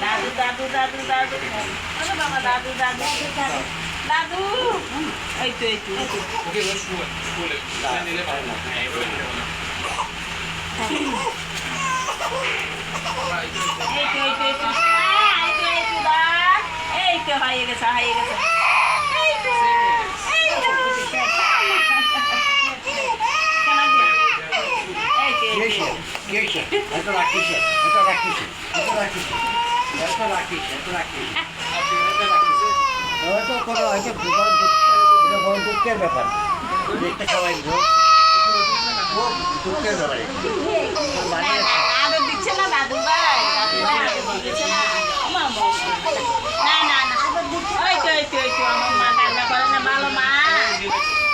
দাদু দাদু দাদু দাদু আরে বাবা দাদু দাদু দাদু দাদু এই তো এই তো ওকে স্কুলে নিলে ভালো না এই তো এই তো হয়ে গেছে হয়ে গেছে দুঃখের ব্যাপার দেখতে সবাই দুঃখের ব্যাপার আদর দিচ্ছে না দাদু ভাই দাদু ভাই আদর দিচ্ছে না আমার মা না না না ওই তো আমার মা কান্না করে না ভালো মা